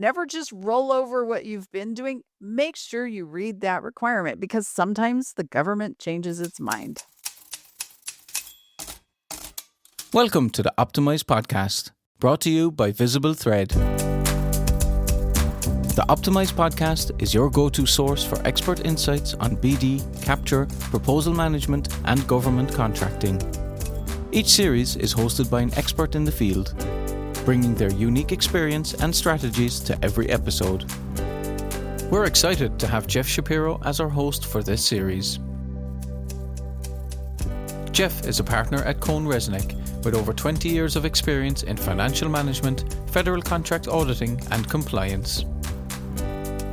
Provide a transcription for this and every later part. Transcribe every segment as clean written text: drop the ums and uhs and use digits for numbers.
Never just roll over what you've been doing. Make sure you read that requirement because sometimes the government changes its mind. Welcome to the Optimize podcast, brought to you by VisibleThread. The Optimize podcast is your go-to source for expert insights on BD, capture, proposal management, and government contracting. Each series is hosted by an expert in the field, bringing their unique experience and strategies to every episode. We're excited to have Jeff Shapiro as our host for this series. Jeff is a partner at Cohn Resnick with over 20 years of experience in financial management, federal contract auditing, and compliance.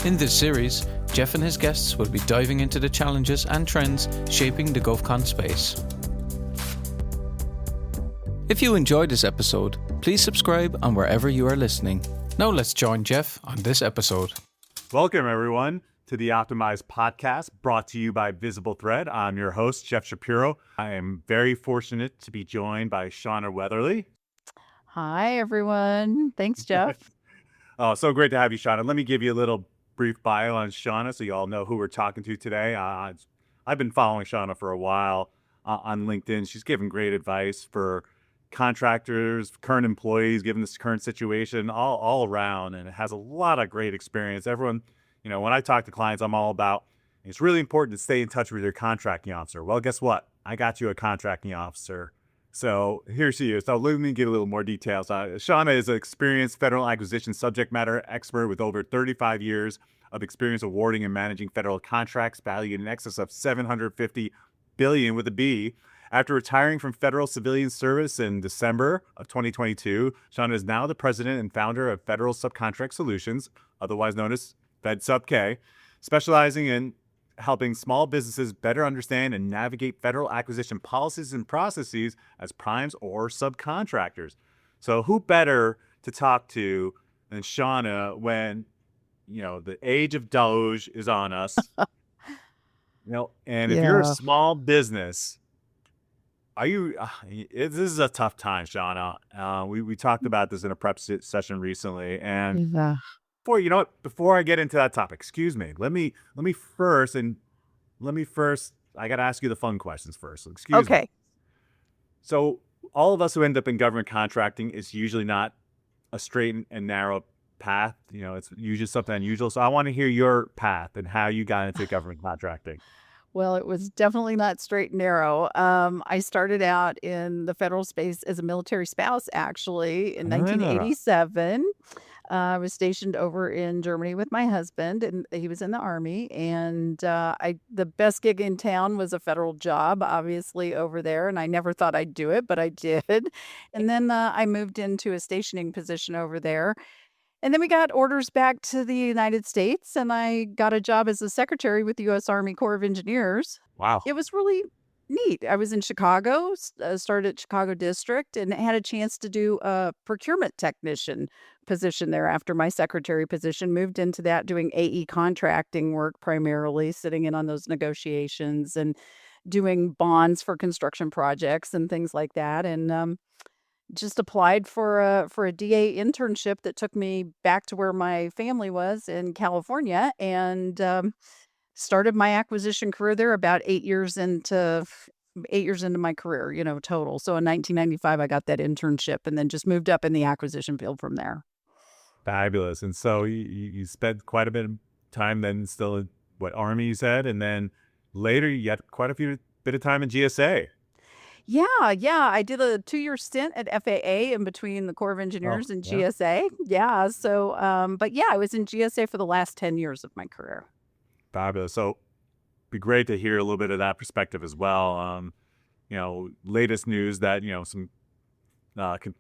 In this series, Jeff and his guests will be diving into the challenges and trends shaping the GovCon space. If you enjoyed this episode, please subscribe on wherever you are listening. Now let's join Jeff on this episode. Welcome, everyone, to the Optimize podcast brought to you by VisibleThread. I'm your host, Jeff Shapiro. I am very fortunate to be joined by Shauna Weatherly. Hi, everyone. Thanks, Jeff. Oh, so great to have you, Shauna. Let me give you a little brief bio on Shauna so you all know who we're talking to today. I've been following Shauna for a while on LinkedIn. She's given great advice for contractors, current employees, given this current situation, all around, and it has a lot of great experience. Everyone, when I talk to clients, I'm all about, it's really important to stay in touch with your contracting officer. Well, guess what? I got you a contracting officer. So here she is. So let me give a little more details. Shauna is an experienced federal acquisition subject matter expert with over 35 years of experience awarding and managing federal contracts valued in excess of $750 billion with a B. After retiring from federal civilian service in December of 2022, Shauna is now the president and founder of Federal Subcontract Solutions, otherwise known as FedSubK, specializing in helping small businesses better understand and navigate federal acquisition policies and processes as primes or subcontractors. So who better to talk to than Shauna when, the age of Doge is on us, and if you're a small business, this is a tough time, Shauna. We talked about this in a prep session recently, and before I get into that topic, excuse me, let me first, I got to ask you the fun questions first. Excuse me. So all of us who end up in government contracting is usually not a straight and narrow path. It's usually something unusual. So I want to hear your path and how you got into government contracting. Well, it was definitely not straight and narrow. I started out in the federal space as a military spouse, actually, in 1987. I was stationed over in Germany with my husband, and he was in the Army. And the best gig in town was a federal job, obviously, over there. And I never thought I'd do it, but I did. And then I moved into a stationing position over there. And then we got orders back to the United States, and I got a job as a secretary with the U.S. Army Corps of Engineers. Wow. It was really neat. I was in Chicago, started at Chicago District, and had a chance to do a procurement technician position there after my secretary position. Moved into that doing AE contracting work primarily, sitting in on those negotiations and doing bonds for construction projects and things like that. And just applied for a DA internship that took me back to where my family was in California, and started my acquisition career there about 8 years into my career, total. So in 1995, I got that internship and then just moved up in the acquisition field from there. Fabulous. And so you spent quite a bit of time then still in Army, you said, and then later you had quite a bit of time in GSA. Yeah. I did a 2-year stint at FAA in between the Corps of Engineers and GSA. Yeah. So, but yeah, I was in GSA for the last 10 years of my career. Fabulous. So it'd be great to hear a little bit of that perspective as well. Latest news that, some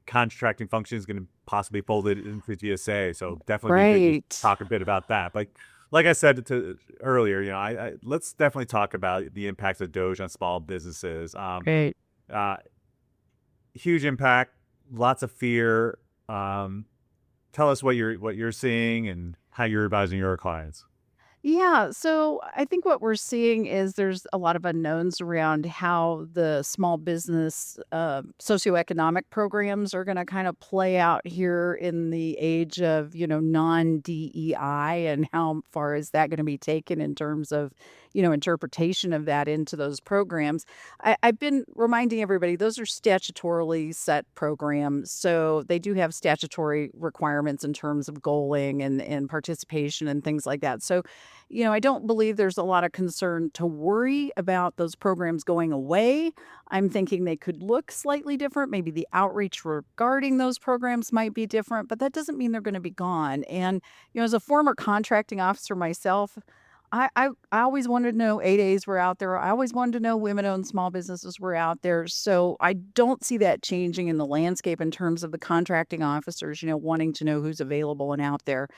contracting function is going to possibly fold it into GSA. So definitely talk a bit about that. But like I said earlier, let's definitely talk about the impacts of DOGE on small businesses. Great. Huge impact, lots of fear. Tell us what you're seeing and how you're advising your clients. Yeah, so I think what we're seeing is there's a lot of unknowns around how the small business socioeconomic programs are going to kind of play out here in the age of, non-DEI, and how far is that going to be taken in terms of, interpretation of that into those programs. I've been reminding everybody those are statutorily set programs. So they do have statutory requirements in terms of goaling and participation and things like that. So I don't believe there's a lot of concern to worry about those programs going away. I'm thinking they could look slightly different. Maybe the outreach regarding those programs might be different, but that doesn't mean they're going to be gone. And, as a former contracting officer myself, I always wanted to know 8As were out there. I always wanted to know women-owned small businesses were out there. So I don't see that changing in the landscape in terms of the contracting officers, wanting to know who's available and out there.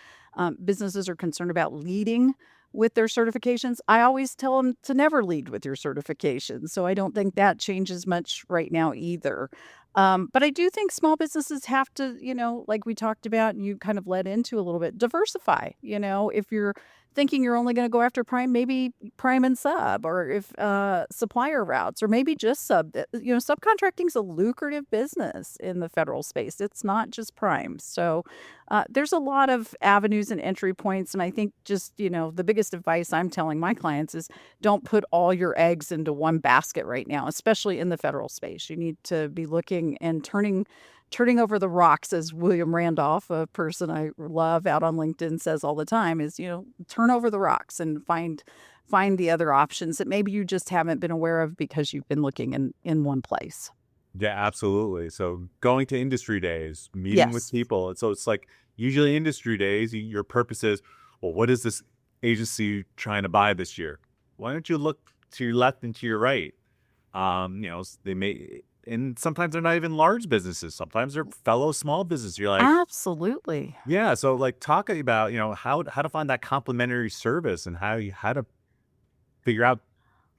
Businesses are concerned about leading with their certifications. I always tell them to never lead with your certifications. So I don't think that changes much right now either. But I do think small businesses have to, like we talked about and you kind of led into a little bit, diversify. If you're thinking you're only going to go after prime, maybe prime and sub, or if supplier routes, or maybe just sub. Subcontracting is a lucrative business in the federal space. It's not just prime. So there's a lot of avenues and entry points. And I think just, the biggest advice I'm telling my clients is don't put all your eggs into one basket right now, especially in the federal space. You need to be looking and turning over the rocks, as William Randolph, a person I love out on LinkedIn, says all the time, is, turn over the rocks and find the other options that maybe you just haven't been aware of because you've been looking in one place. Yeah, absolutely. So going to industry days, meeting with Yes. people. And so it's like usually industry days, your purpose is, well, what is this agency trying to buy this year? Why don't you look to your left and to your right? They may, and sometimes they're not even large businesses. Sometimes they're fellow small businesses. You're like, Absolutely. yeah. So like talk about, how to find that complementary service and how to figure out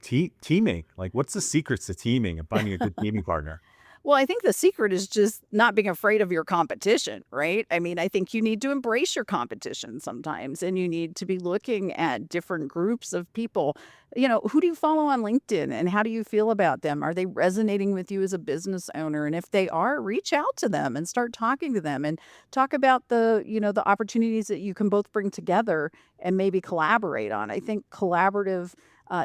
teaming. Like what's the secrets to teaming and finding a good teaming partner? Well, I think the secret is just not being afraid of your competition, right? I mean, I think you need to embrace your competition sometimes, and you need to be looking at different groups of people. Who do you follow on LinkedIn and how do you feel about them? Are they resonating with you as a business owner? And if they are, reach out to them and start talking to them and talk about the opportunities that you can both bring together and maybe collaborate on. I think collaborative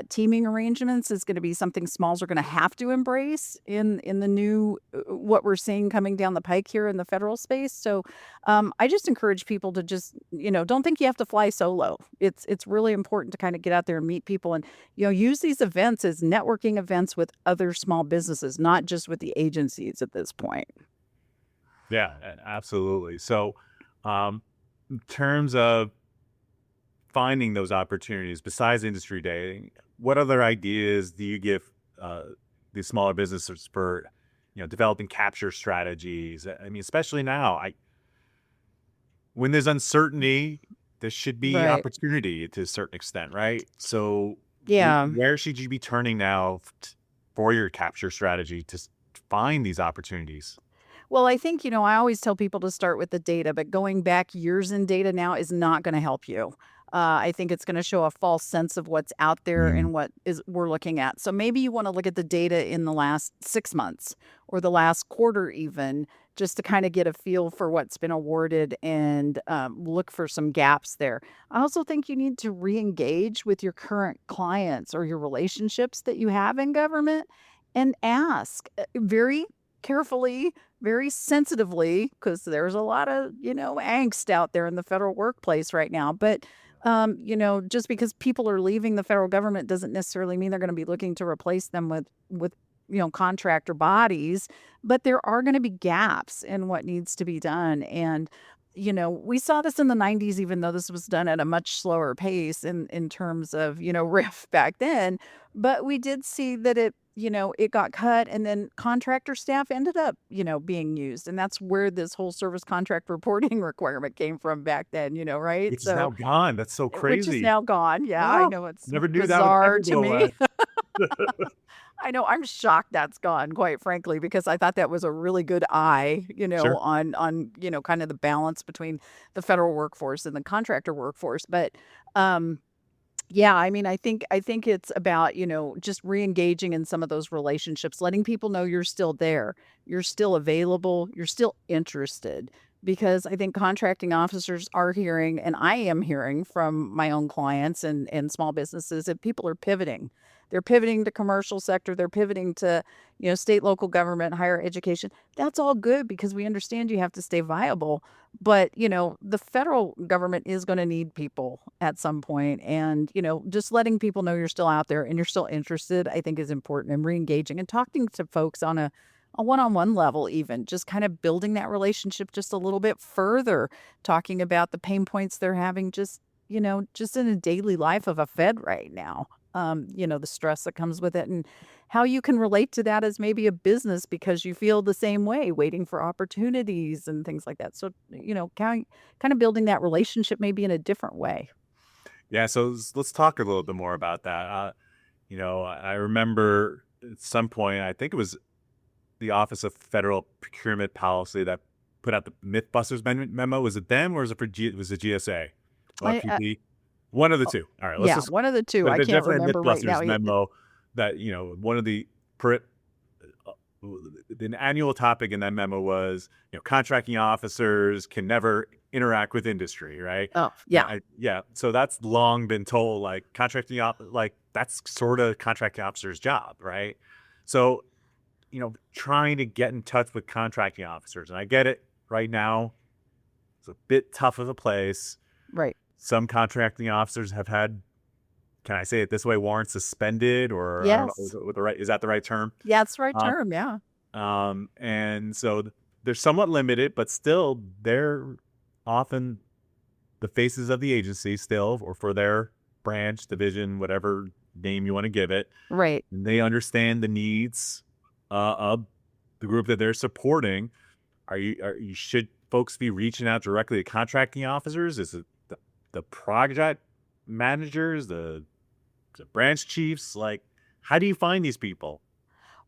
teaming arrangements is going to be something smalls are going to have to embrace in the new what we're seeing coming down the pike here in the federal space. So I just encourage people to just don't think you have to fly solo. It's really important to kind of get out there and meet people and use these events as networking events with other small businesses, not just with the agencies at this point. Yeah, absolutely. So, in terms of finding those opportunities besides industry day, what other ideas do you give these smaller businesses for, developing capture strategies? I mean, especially now, when there's uncertainty, there should be Right. opportunity to a certain extent, right? So, Yeah. where should you be turning now for your capture strategy to find these opportunities? Well, I think, I always tell people to start with the data, but going back years in data now is not going to help you. I think it's going to show a false sense of what's out there Mm. and what is we're looking at. So maybe you want to look at the data in the last 6 months or the last quarter, even just to kind of get a feel for what's been awarded and look for some gaps there. I also think you need to re-engage with your current clients or your relationships that you have in government and ask very carefully, very sensitively, because there's a lot of, angst out there in the federal workplace right now. But, just because people are leaving the federal government doesn't necessarily mean they're going to be looking to replace them with, contractor bodies. But there are going to be gaps in what needs to be done. And, we saw this in the 90s, even though this was done at a much slower pace in terms of, riff back then. But we did see that it got cut and then contractor staff ended up, being used. And that's where this whole service contract reporting requirement came from back then, right? Which is now So, gone. That's so which is crazy. now gone. Yeah, I Oh, know it's never knew that would bizarre ever to go me. away. I know I'm shocked that's gone, quite frankly, because I thought that was a really good eye, Sure. on, kind of the balance between the federal workforce and the contractor workforce. But, um, Yeah, I mean, I think it's about, just re-engaging in some of those relationships, letting people know you're still there, you're still available, you're still interested. Because I think contracting officers are hearing, and I am hearing from my own clients and small businesses that people are pivoting. They're pivoting to commercial sector, they're pivoting to, state, local government, higher education. That's all good because we understand you have to stay viable. But, the federal government is gonna need people at some point, and, just letting people know you're still out there and you're still interested, I think is important, and re-engaging and talking to folks on a one-on-one level even, just kind of building that relationship just a little bit further, talking about the pain points they're having just in a daily life of a Fed right now. The stress that comes with it and how you can relate to that as maybe a business because you feel the same way, waiting for opportunities and things like that. So, kind of building that relationship maybe in a different way. Yeah, so let's talk a little bit more about that. I remember at some point, I think it was the Office of Federal Procurement Policy that put out the MythBusters memo. Was it them or was it GSA or I PP? One of the oh, two. All right, let's yeah, just. one of the two. But I there's can't definitely a remember right now. MythBusters memo that one of uh, the annual topic in that memo was contracting officers can never interact with industry, right? Oh, yeah. Yeah, so that's long been told, like like that's sort of contracting officers' job, right? So trying to get in touch with contracting officers. And I get it right now. It's a bit tough of a place. Right. Some contracting officers have had, can I say it this way, warrants suspended, or I don't know, Yes. is that the right term? Yeah, it's the right Um, term. Yeah. and so they're somewhat limited, but still they're often the faces of the agency still, or for their branch, division, whatever name you want to give it. Right. And they understand the needs of the group that they're supporting. Should folks be reaching out directly to contracting officers? Is it the project managers, the branch chiefs? Like, how do you find these people?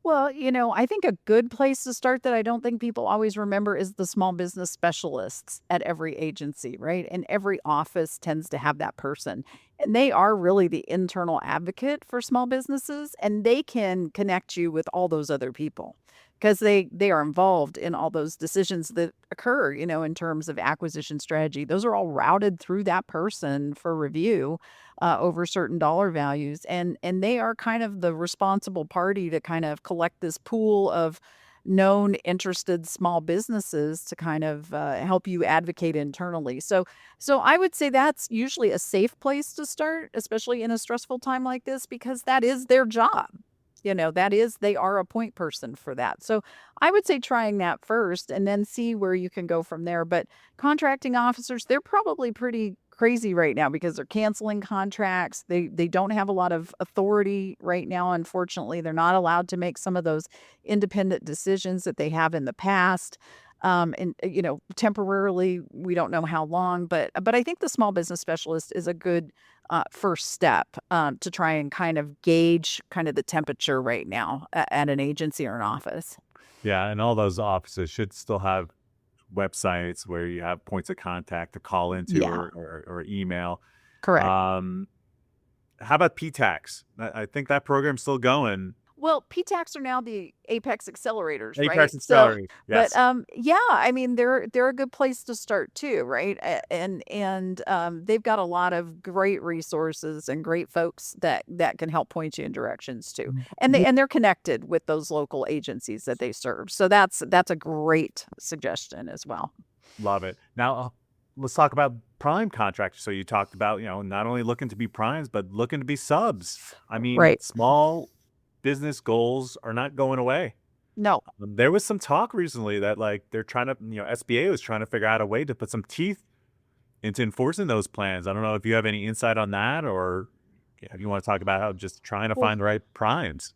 Well, I think a good place to start that I don't think people always remember is the small business specialists at every agency, right? And every office tends to have that person. And they are really the internal advocate for small businesses, and they can connect you with all those other people because they are involved in all those decisions that occur, in terms of acquisition strategy. Those are all routed through that person for review over certain dollar values, and they are kind of the responsible party to kind of collect this pool of known interested small businesses to kind of help you advocate internally. So I would say that's usually a safe place to start, especially in a stressful time like this, because that is their job. They are a point person for that. So I would say trying that first and then see where you can go from there. But contracting officers, they're probably pretty crazy right now because they're canceling contracts. They don't have a lot of authority right now. Unfortunately, they're not allowed to make some of those independent decisions that they have in the past. And temporarily, we don't know how long, but I think the small business specialist is a good first step to try and kind of gauge kind of the temperature right now at an agency or an office. Yeah, and all those offices should still have websites where you have points of contact to call into, Yeah, or email. correct. Um, how about PTAX? I think that program's still going. Well, PTACs are now the Apex accelerators, right? Apex and So, Salary. but Yes. yeah, I mean they're a good place to start too, right? And they've got a lot of great resources and great folks that can help point you in directions too. And they're connected with those local agencies that they serve. So that's a great suggestion as well. Love it. Now, let's talk about prime contractors. So you talked about, not only looking to be primes, but looking to be subs. I mean, Right. small business goals are not going away. No. There was some talk recently that like they're trying to, SBA was trying to figure out a way to put some teeth into enforcing those plans. I don't know if you have any insight on that, or if you want to talk about how just trying to Well, find the right primes.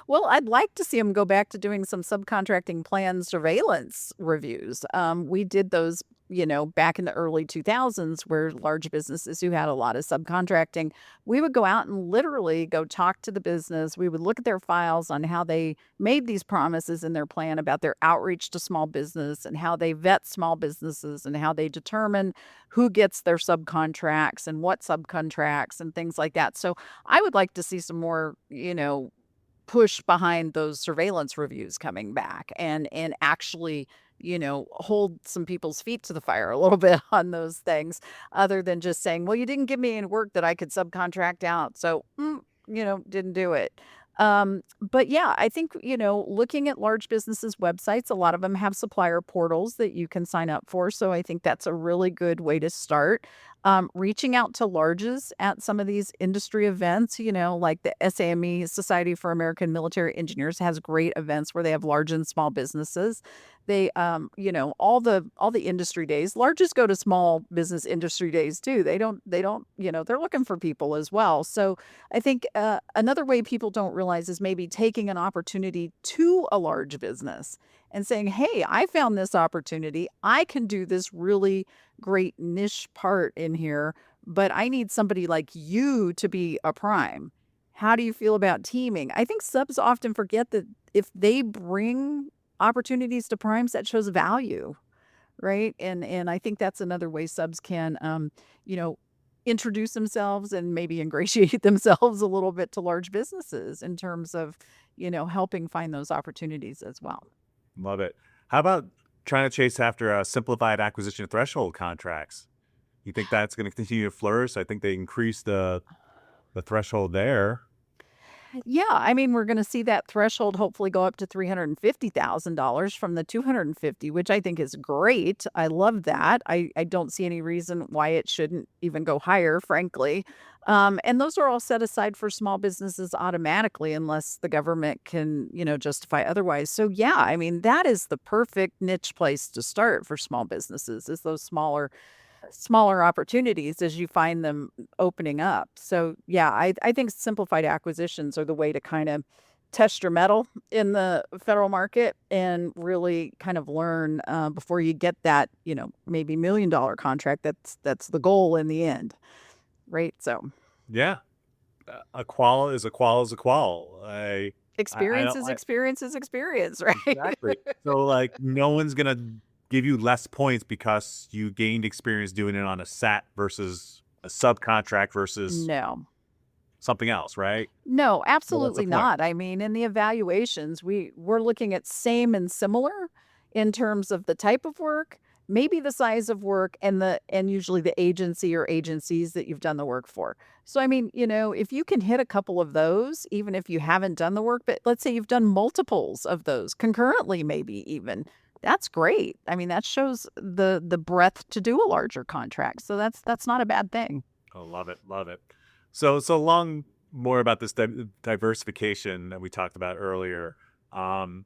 Well, I'd like to see them go back to doing some subcontracting plan surveillance reviews. We did those, back in the early 2000s where large businesses who had a lot of subcontracting, we would go out and literally go talk to the business. We would look at their files on how they made these promises in their plan about their outreach to small business and how they vet small businesses and how they determine who gets their subcontracts and what subcontracts and things like that. So I would like to see some more, push behind those surveillance reviews coming back and actually, hold some people's feet to the fire a little bit on those things other than just saying, well, you didn't give me any work that I could subcontract out. So, didn't do it. But yeah, I think, looking at large businesses' websites, a lot of them have supplier portals that you can sign up for. So I think that's a really good way to start. Reaching out to larges at some of these industry events, like the SAME, Society for American Military Engineers, has great events where they have large and small businesses. They, all the industry days, larges go to small business industry days too. They don't, they're looking for people as well. So I think another way people don't realize is maybe taking an opportunity to a large business and saying, hey, I found this opportunity. I can do this really great niche part in here, but I need somebody like you to be a prime. How do you feel about teaming? I think subs often forget that if they bring opportunities to primes, that shows value, right? And I think that's another way subs can, you know, introduce themselves and maybe ingratiate themselves a little bit to large businesses in terms of, helping find those opportunities as well. Love it. How about trying to chase after simplified acquisition threshold contracts? You think that's going to continue to flourish? I think they increased the threshold there. Yeah, I mean, we're going to see that threshold hopefully go up to $350,000 from the 250, which I think is great. I love that. I don't see any reason why it shouldn't even go higher, frankly. And those are all set aside for small businesses automatically, unless the government can, justify otherwise. So yeah, I mean, that is the perfect niche place to start for small businesses, is those smaller opportunities as you find them opening up. So yeah, I think simplified acquisitions are the way to kind of test your mettle in the federal market and really kind of learn before you get that, maybe $1 million contract. That's the goal in the end, right? So Yeah, a qual is a qual is a qual. I experience don't. is experience is experience, right? Exactly. So like no one's gonna give you less points because you gained experience doing it on a SAT versus a subcontract versus No. something else, right? No, Well, what's the absolutely point? not. I mean, in the evaluations, we're looking at same and similar in terms of the type of work, maybe the size of work and usually the agency or agencies that you've done the work for. So I mean, if you can hit a couple of those, even if you haven't done the work, but let's say you've done multiples of those concurrently, maybe even, that's great. I mean, that shows the breadth to do a larger contract. So that's not a bad thing. Oh, love it, love it. So long more about this diversification that we talked about earlier. Um,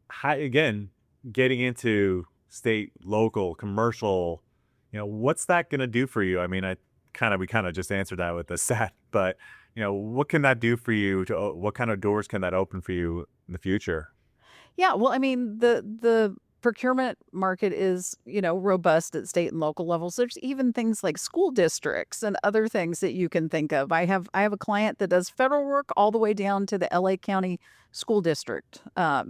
how, again, getting into state, local, commercial, what's that going to do for you? I mean, we kind of just answered that with the SAT, but what can that do for you? What kind of doors can that open for you in the future? Yeah, well, I mean, the procurement market is, robust at state and local levels. There's even things like school districts and other things that you can think of. I have a client that does federal work all the way down to the LA County School District.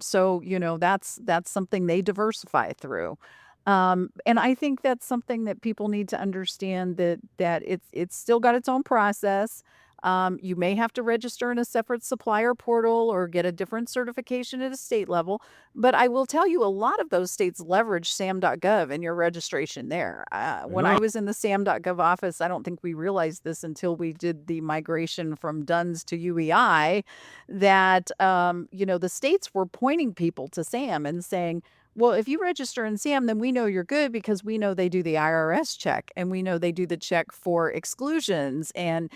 So, that's something they diversify through. And I think that's something that people need to understand, that it's still got its own process. You may have to register in a separate supplier portal or get a different certification at a state level. But I will tell you, a lot of those states leverage SAM.gov and your registration there. When I Yeah. was in the SAM.gov office, I don't think we realized this until we did the migration from DUNS to UEI, that, the states were pointing people to SAM and saying, well, if you register in SAM, then we know you're good because we know they do the IRS check and we know they do the check for exclusions and,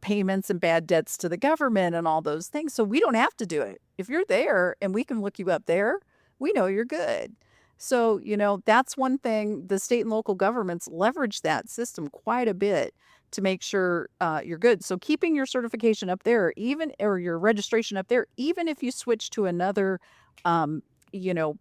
payments and bad debts to the government and all those things. So we don't have to do it. If you're there and we can look you up there, we know you're good. So, that's one thing. The state and local governments leverage that system quite a bit to make sure you're good. So keeping your certification up there, or your registration up there, even if you switch to another,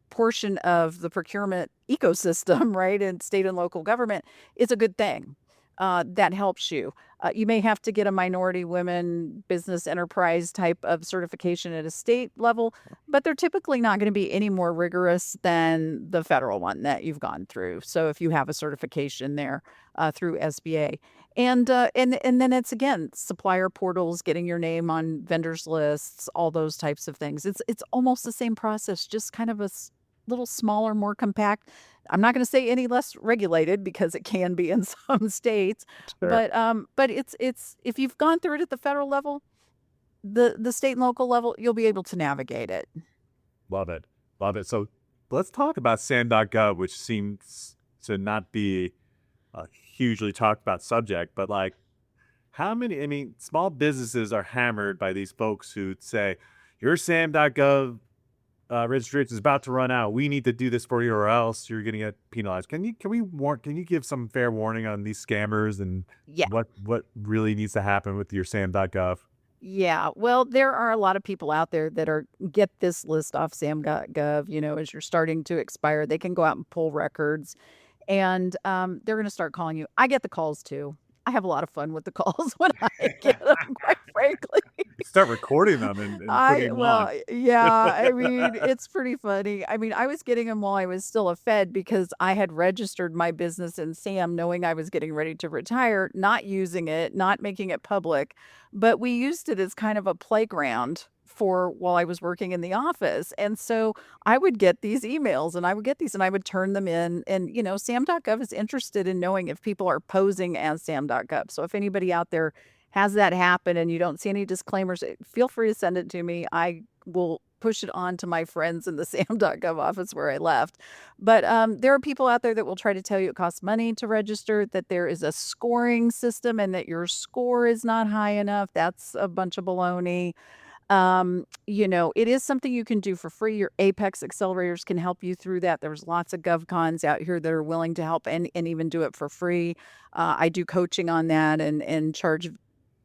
portion of the procurement ecosystem, right, in state and local government, is a good thing. That helps you. You may have to get a minority women business enterprise type of certification at a state level, but they're typically not going to be any more rigorous than the federal one that you've gone through. So if you have a certification there through SBA, and then it's again supplier portals, getting your name on vendors lists, all those types of things. It's almost the same process, just kind of little smaller, more compact. I'm not going to say any less regulated because it can be in some states, Sure. but it's if you've gone through it at the federal level, the state and local level, you'll be able to navigate it. Love it. Love it. So let's talk about SAM.gov, which seems to not be a hugely talked about subject, but like small businesses are hammered by these folks who say, your SAM.gov registration is about to run out. We need to do this for you or else you're going to get penalized. Can you give some fair warning on these scammers and Yeah. what really needs to happen with your SAM.gov? Yeah. Well, there are a lot of people out there that get this list off SAM.gov, as you're starting to expire. They can go out and pull records, and they're going to start calling you. I get the calls too. I have a lot of fun with the calls when I get them, quite frankly. Start recording them and putting them on. Yeah, I mean, it's pretty funny. I mean, I was getting them while I was still a Fed because I had registered my business in SAM knowing I was getting ready to retire, not using it, not making it public, but we used it as kind of a playground for while I was working in the office. And so I would get these emails and I would turn them in. And, SAM.gov is interested in knowing if people are posing as SAM.gov. So if anybody out there has that happen and you don't see any disclaimers, feel free to send it to me. I will push it on to my friends in the SAM.gov office where I left. But there are people out there that will try to tell you it costs money to register, that there is a scoring system and that your score is not high enough. That's a bunch of baloney. It is something you can do for free. Your Apex accelerators can help you through that. There's lots of GovCons out here that are willing to help and even do it for free. I do coaching on that and charge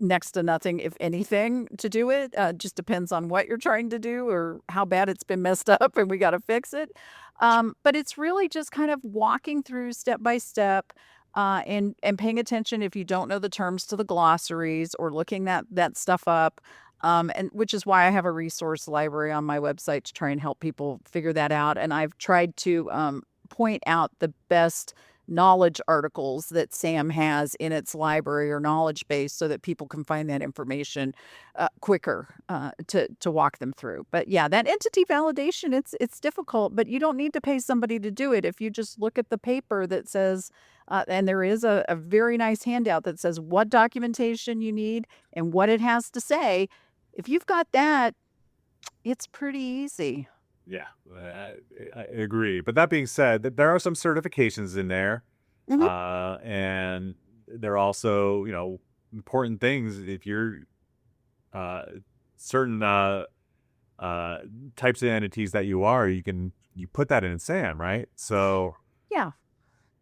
next to nothing, if anything, to do it. Just depends on what you're trying to do or how bad it's been messed up and we got to fix it. But it's really just kind of walking through step by step. And paying attention if you don't know the terms to the glossaries or looking that stuff up. And which is why I have a resource library on my website to try and help people figure that out. And I've tried to point out the best knowledge articles that SAM has in its library or knowledge base so that people can find that information quicker to walk them through. But yeah, that entity validation, it's difficult, but you don't need to pay somebody to do it. If you just look at the paper that says, and there is a very nice handout that says what documentation you need and what it has to say. If you've got that, it's pretty easy. Yeah, I agree. But that being said, there are some certifications in there, Mhm. and they're also, important things. If you're certain types of entities that you put that in SAM, right? So Yeah.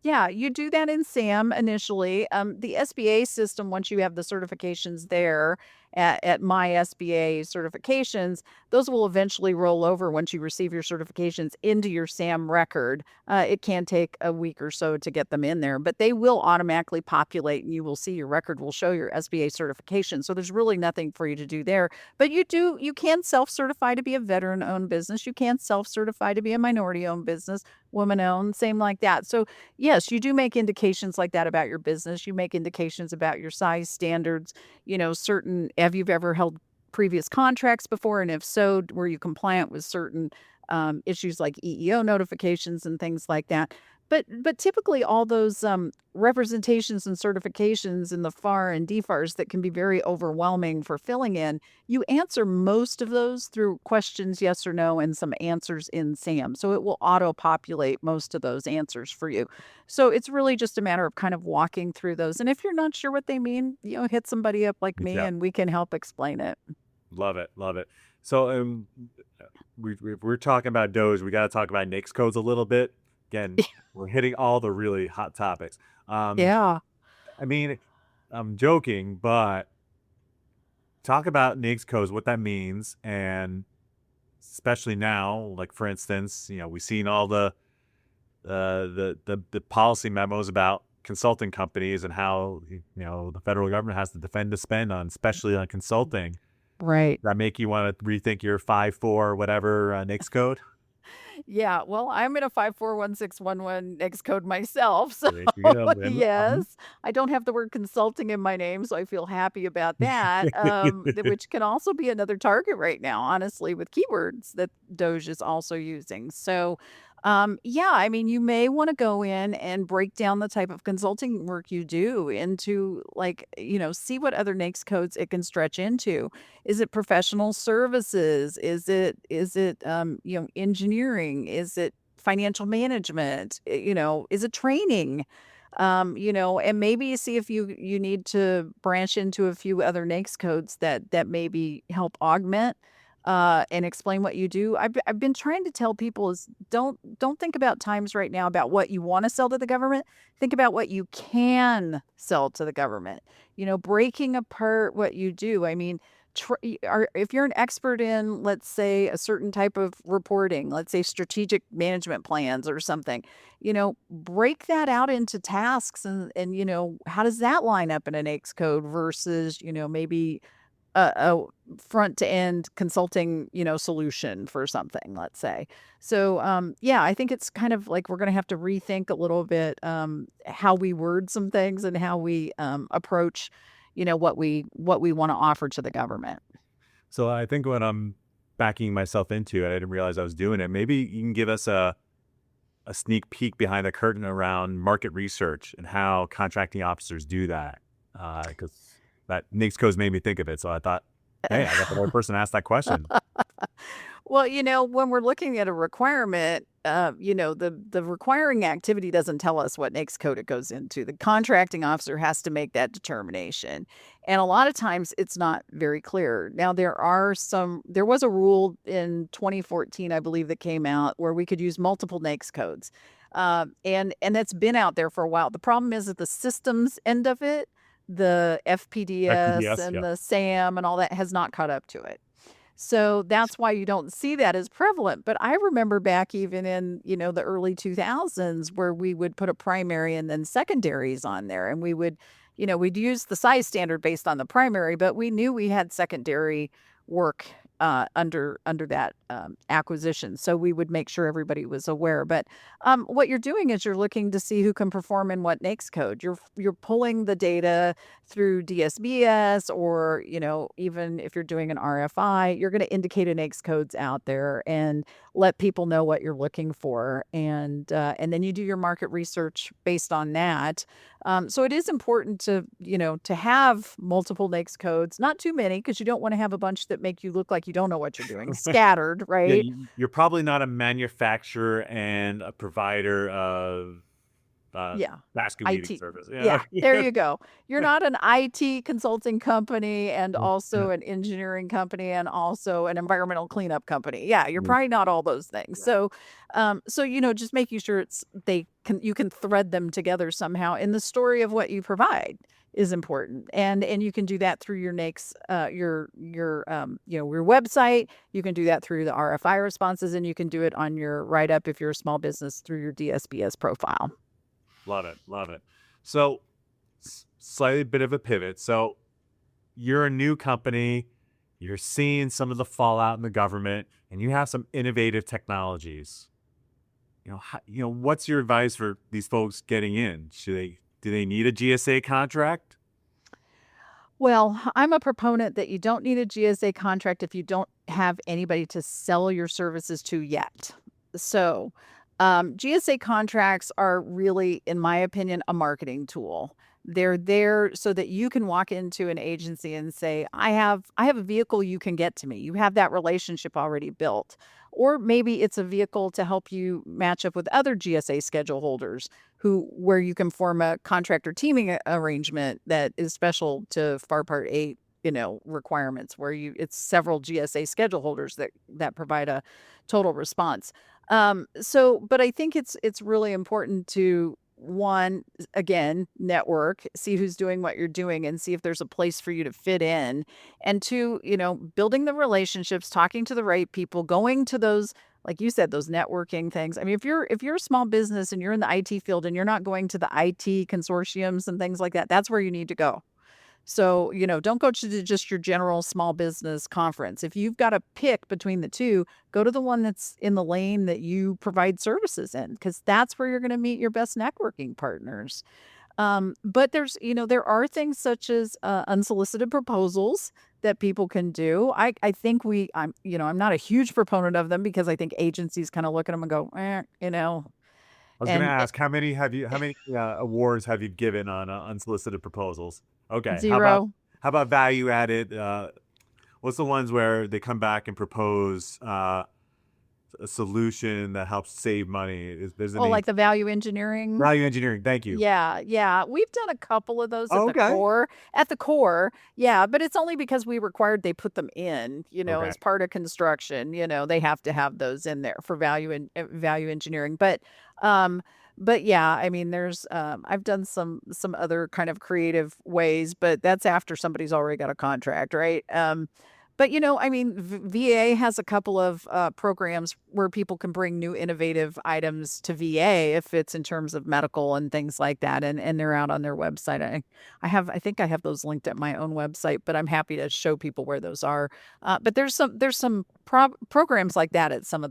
Yeah, you do that in SAM initially. The SBA system, once you have the certifications there at my SBA certifications, those will eventually roll over once you receive your certifications into your SAM record. It can take a week or so to get them in there, but they will automatically populate and you will see your record will show your SBA certification. So there's really nothing for you to do there. But you can self-certify to be a veteran-owned business. You can self-certify to be a minority-owned business, woman-owned, same like that. So yes, you do make indications like that about your business. You make indications about your size standards, have you ever held previous contracts before? And if so, were you compliant with certain issues like EEO notifications and things like that? But typically all those representations and certifications in the FAR and DFARs that can be very overwhelming for filling in, you answer most of those through questions, yes or no, and some answers in SAM. So it will auto-populate most of those answers for you. So it's really just a matter of kind of walking through those. And if you're not sure what they mean, hit somebody up like me yeah, and we can help explain it. love it, love it. So we're talking about Doge. We got to talk about NAICS codes a little bit. Again, we're hitting all the really hot topics. Um, Yeah. I mean, I'm joking, but talk about NAICS codes, what that means, and especially now, like for instance, we've seen all the policy memos about consulting companies and how the federal government has to defend the spend on, especially on consulting. Right. That make you want to rethink your 5-4 whatever NAICS code? Yeah, well, I'm in a 541611 X code myself, so There you go. yes, I don't have the word consulting in my name, so I feel happy about that, which can also be another target right now, honestly, with keywords that Doge is also using. So, yeah, I mean, you may want to go in and break down the type of consulting work you do into like, see what other NAICS codes it can stretch into. Is it professional services? Is it engineering? Is it financial management? Is it training? And maybe see if you need to branch into a few other NAICS codes that maybe help augment and explain what you do. I've been trying to tell people is don't think about times right now about what you want to sell to the government. Think about what you can sell to the government. Breaking apart what you do. I mean, if you're an expert in, let's say, a certain type of reporting, let's say strategic management plans or something, break that out into tasks and how does that line up in an AICS code versus, maybe a front to end consulting, solution for something, let's say. So, yeah, I think it's kind of like we're going to have to rethink a little bit how we word some things and how we approach, what we want to offer to the government. So I think what I'm backing myself into, and I didn't realize I was doing it, maybe you can give us a sneak peek behind the curtain around market research and how contracting officers do that. Because that NAICS codes made me think of it. So I thought, hey, I got the right person to ask that question. Well, when we're looking at a requirement, the requiring activity doesn't tell us what NAICS code it goes into. The contracting officer has to make that determination. And a lot of times it's not very clear. Now, there was a rule in 2014, I believe, that came out where we could use multiple NAICS codes. And that's been out there for a while. The problem is that the systems end of it, the FPDS FPDS, and yeah. the SAM and all that has not caught up to it. So that's why you don't see that as prevalent. But I remember back even in, the early 2000s where we would put a primary and then secondaries on there. And we'd use the size standard based on the primary, but we knew we had secondary work under that acquisition. So we would make sure everybody was aware. But what you're doing is you're looking to see who can perform in what NAICS code. You're pulling the data through DSBS or, even if you're doing an RFI, you're going to indicate an NAICS codes out there and let people know what you're looking for. And then you do your market research based on that. So it is important to have multiple NAICS codes, not too many, because you don't want to have a bunch that make you look like you don't know what you're doing, scattered, Yeah, right? you're probably not a manufacturer and a provider of Yeah. basket weaving IT. service. Yeah, Yeah. there you go. You're not an IT consulting company and Yeah. also an engineering company and also an environmental cleanup company. Yeah, you're Mm. probably not all those things. Yeah. So just making sure you can thread them together somehow in the story of what you provide is important. And you can do that through your NAICS, your website. You can do that through the RFI responses, and you can do it on your write up if you're a small business through your DSBS profile. Love it. Love it. So, slightly bit of a pivot. So, you're a new company, you're seeing some of the fallout in the government, and you have some innovative technologies. What's your advice for these folks getting in? Do they need a GSA contract? Well, I'm a proponent that you don't need a GSA contract if you don't have anybody to sell your services to yet. So, GSA contracts are really, in my opinion, a marketing tool. They're there so that you can walk into an agency and say, I have a vehicle you can get to me. You have that relationship already built. Or maybe it's a vehicle to help you match up with other GSA schedule holders where you can form a contractor teaming arrangement that is special to FAR Part 8, requirements where it's several GSA schedule holders that provide a total response. But I think it's really important to one, again, network, see who's doing what you're doing and see if there's a place for you to fit in. And two, building the relationships, talking to the right people, going to those, like you said, those networking things. I mean, if you're a small business and you're in the IT field and you're not going to the IT consortiums and things like that, that's where you need to go. So, don't go to just your general small business conference. If you've got to pick between the two, go to the one that's in the lane that you provide services in, because that's where you're going to meet your best networking partners. But there are things such as unsolicited proposals that people can do. I think I'm not a huge proponent of them because I think agencies kind of look at them and go, I was going to and ask, how many awards have you given on unsolicited proposals? Okay. zero. How about value added? What's the ones where they come back and propose a solution that helps save money? There's Oh, any like the value engineering. value engineering? Thank you. Yeah, yeah. We've done a couple of those at Oh, the okay. core. At the core, yeah, but it's only because we required they put them in, Okay. as part of construction. They have to have those in there for value engineering. But yeah, I mean, there's I've done some other kind of creative ways, but that's after somebody's already got a contract, right? But I mean, VA has a couple of programs where people can bring new innovative items to VA if it's in terms of medical and things like that, and they're out on their website. I think I have those linked at my own website, but I'm happy to show people where those are. But there's some programs like that at some of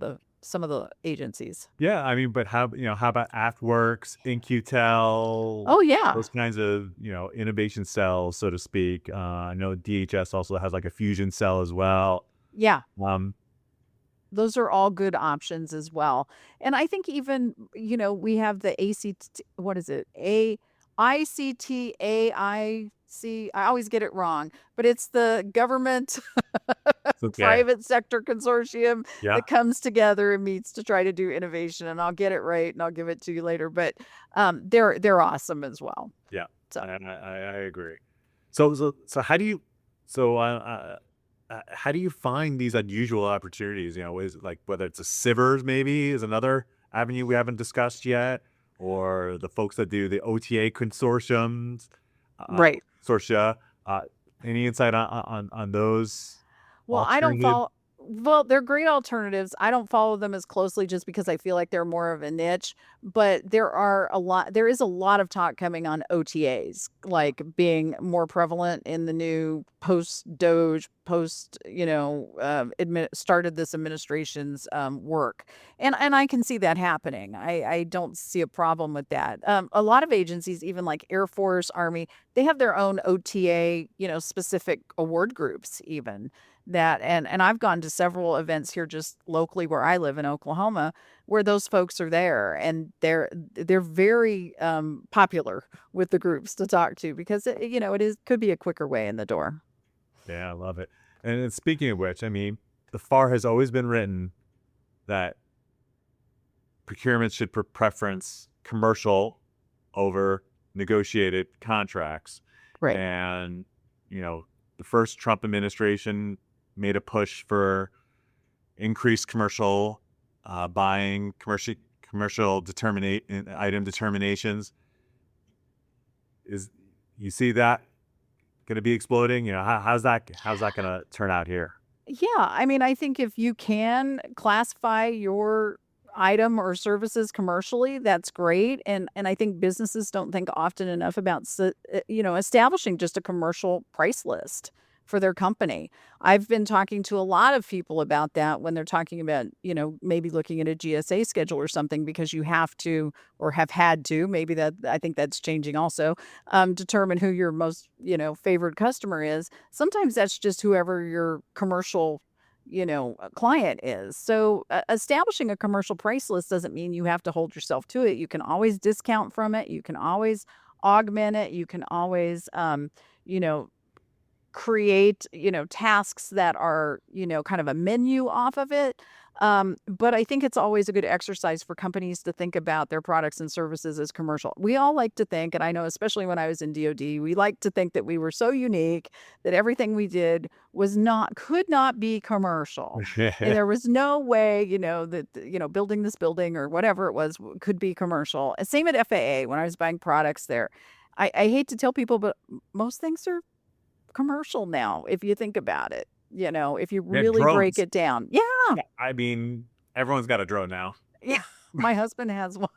the agencies. Yeah, I mean, but how about AftWorks, InQtel, Oh yeah, those kinds of, innovation cells, so to speak. I know DHS also has like a fusion cell as well. yeah. Um, Those are all good options as well. And I think even, we have the ACT, what is it? ICTAIC. I always get it wrong, but it's the government it's okay. private sector consortium Yeah, that comes together and meets to try to do innovation. And I'll get it right and I'll give it to you later. But they're awesome as well. yeah, So I agree. So how do you so how do you find these unusual opportunities? Is like whether it's a Sivers maybe is another avenue we haven't discussed yet, or the folks that do the OTA consortiums, right. consortia. Uh, any insight on those Well, I don't alternative? follow. Well, they're great alternatives. I don't follow them as closely just because I feel like they're more of a niche, but there is a lot of talk coming on OTAs, like being more prevalent in the new post Doge, started this administration's work. And I can see that happening. I don't see a problem with that. A lot of agencies, even like Air Force, Army, they have their own OTA, specific award groups even that and I've gone to several events here just locally where I live in Oklahoma where those folks are there and they're very popular with the groups to talk to because could be a quicker way in the door. Yeah, I love it. And then speaking of which, I mean, the FAR has always been written that procurement should preference commercial over negotiated contracts. Right. And, the first Trump administration made a push for increased commercial buying, commercial item determinations. Is you see that going to be exploding? How's that going to turn out here? Yeah, I mean, I think if you can classify your item or services commercially, that's great. And I think businesses don't think often enough about establishing just a commercial price list for their company. I've been talking to a lot of people about that when they're talking about, maybe looking at a GSA schedule or something because you have to or have had to, maybe that I think that's changing also, determine who your most, favored customer is. Sometimes that's just whoever your commercial client is. So establishing a commercial price list doesn't mean you have to hold yourself to it. You can always discount from it. You can always augment it. You can always, you know, create, tasks that are, kind of a menu off of it. But I think it's always a good exercise for companies to think about their products and services as commercial. We all like to think, and I know especially when I was in DoD, we like to think that we were so unique that everything we did could not be commercial. And there was no way, that, building this building or whatever it was could be commercial. And same at FAA when I was buying products there. I hate to tell people, but most things are commercial now, if you think about it, if you Yeah, really break drones. it down. Yeah. Yeah, I mean, everyone's got a drone now. Yeah. My husband has one.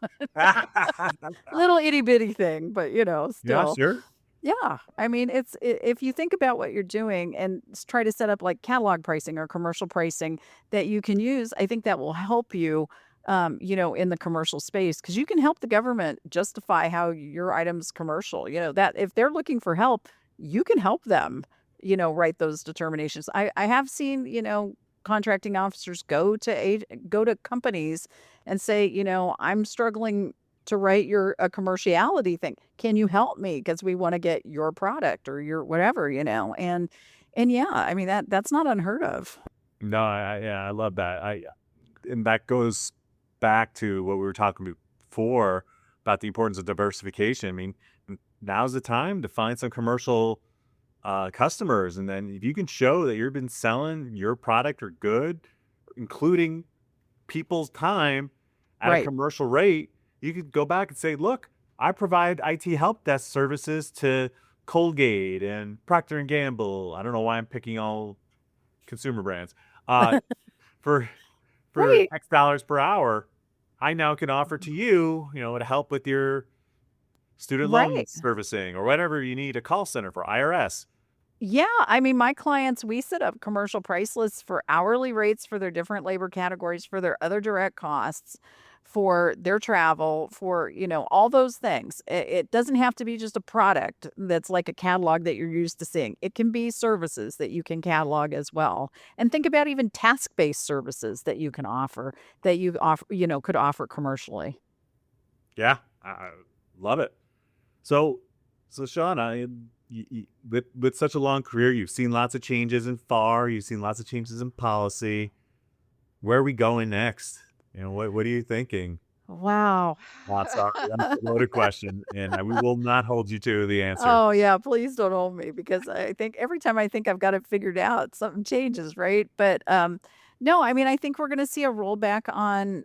Little itty bitty thing, but Yeah, still. sure. Yeah. I mean, if you think about what you're doing and try to set up like catalog pricing or commercial pricing that you can use, I think that will help you, in the commercial space, because you can help the government justify how your item's commercial, that if they're looking for help, you can help them, write those determinations. I have seen, contracting officers go to companies and say, I'm struggling to write a commerciality thing. Can you help me? Because we want to get your product or your whatever, and yeah, I mean that's not unheard of. No, yeah, I love that. And that goes back to what we were talking before about the importance of diversification. I mean, now's the time to find some commercial customers, and then if you can show that you've been selling your product or good, including people's time at a Right. commercial rate, you could go back and say, look, I provide IT help desk services to Colgate and Procter and Gamble. I don't know why I'm picking all consumer brands. For Right. X dollars per hour, I now can offer to you, to help with your student loan Right. servicing or whatever you need a call center for IRS. Yeah, I mean, my clients, we set up commercial price lists for hourly rates for their different labor categories, for their other direct costs, for their travel, for, all those things. It doesn't have to be just a product that's like a catalog that you're used to seeing. It can be services that you can catalog as well. And think about even task-based services that you can offer that could offer commercially. Yeah, I love it. So, Shauna, with such a long career, you've seen lots of changes in FAR, you've seen lots of changes in policy. Where are we going next? What are you thinking? Wow. Sorry, that's a loaded question, and we will not hold you to the answer. Oh, yeah, please don't hold me because I think every time I think I've got it figured out, something changes, right? But, no, I mean, I think we're gonna see a rollback on,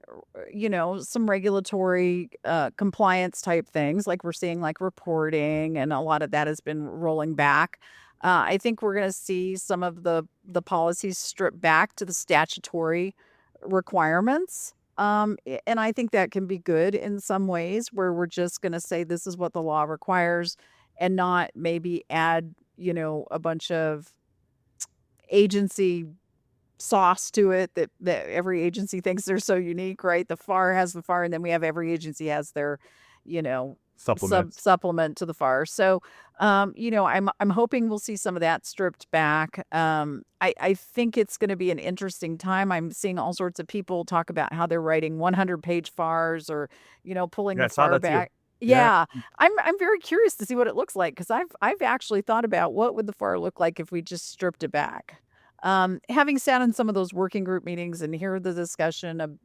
some regulatory, compliance type things, like we're seeing, like, reporting, and a lot of that has been rolling back. I think we're gonna see some of the policies stripped back to the statutory requirements. And I think that can be good in some ways where we're just going to say this is what the law requires and not maybe add, a bunch of agency sauce to it that every agency thinks they're so unique, right? The FAR has the FAR, and then we have every agency has their, you know, Supplements. supplement to the FAR. So, I'm hoping we'll see some of that stripped back. I think it's going to be an interesting time. I'm seeing all sorts of people talk about how they're writing 100-page FARs or, pulling Yeah, I the saw FAR that too. back. Yeah. Yeah, I'm very curious to see what it looks like because I've actually thought about what would the FAR look like if we just stripped it back. Having sat in some of those working group meetings and hear the discussion of,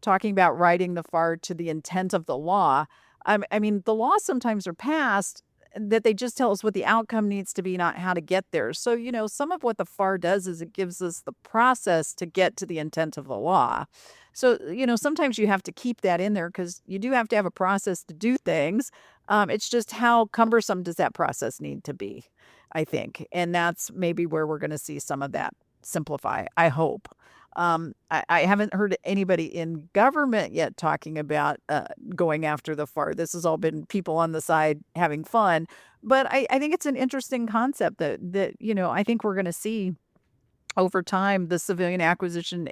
talking about writing the FAR to the intent of the law. I mean, the laws sometimes are passed that they just tell us what the outcome needs to be, not how to get there. So, some of what the FAR does is it gives us the process to get to the intent of the law. So, sometimes you have to keep that in there because you do have to have a process to do things. It's just how cumbersome does that process need to be, I think. And that's maybe where we're going to see some of that simplify, I hope. I haven't heard anybody in government yet talking about going after the FAR. This has all been people on the side having fun. But I think it's an interesting concept that I think we're going to see over time the Civilian Agency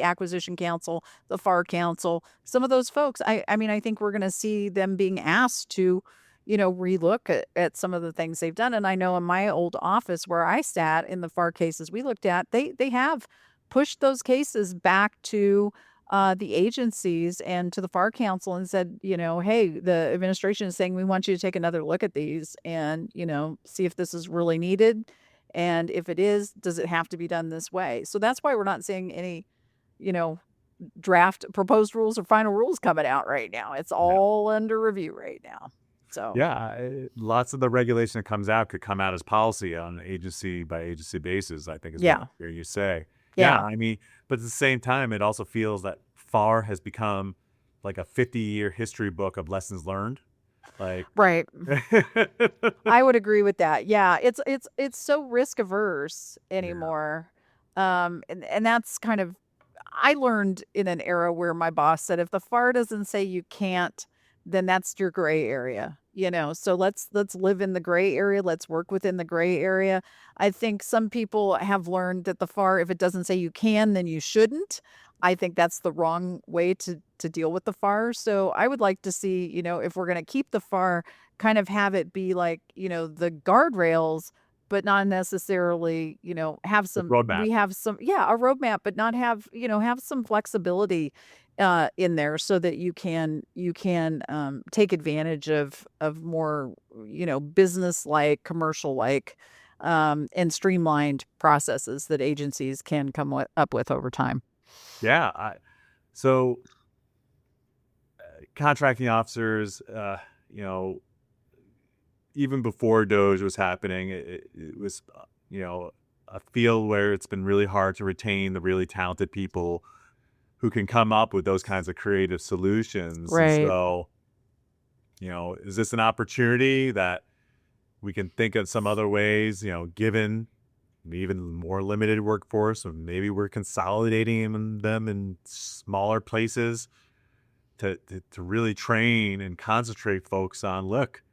Acquisition Council, the FAR Council, some of those folks. I mean, I think we're going to see them being asked to relook at some of the things they've done. And I know in my old office where I sat in the FAR cases we looked at, they have pushed those cases back to the agencies and to the FAR Council and said, hey, the administration is saying we want you to take another look at these and, see if this is really needed. And if it is, does it have to be done this way? So that's why we're not seeing any, you know, draft proposed rules or final rules coming out right now. It's all under review right now. So Yeah, lots of the regulation that comes out could come out as policy on an agency by agency basis, I think is what I yeah, hear you say. Yeah, yeah, I mean, but at the same time, it also feels that FAR has become like a 50-year history book of lessons learned. Like, right. I would agree with that. Yeah, it's so risk averse yeah, anymore. And that's kind of I learned in an era where my boss said if the FAR doesn't say you can't, then that's your gray area. So let's live in the gray area. Let's work within the gray area. I think some people have learned that the FAR, if it doesn't say you can, then you shouldn't. I think that's the wrong way to deal with the FAR. So I would like to see, if we're going to keep the FAR, kind of have it be like, the guardrails, but not necessarily, have the some, roadmap. we have some, yeah, a roadmap, but not have, have some flexibility in there so that you can take advantage of more, business like, commercial like, and streamlined processes that agencies can come up with over time. Yeah. So contracting officers, you know, even before Doge was happening, it was, a field where it's been really hard to retain the really talented people who can come up with those kinds of creative solutions. And Right. so, is this an opportunity that we can think of some other ways, given even more limited workforce, or maybe we're consolidating them in smaller places to really train and concentrate folks on, look,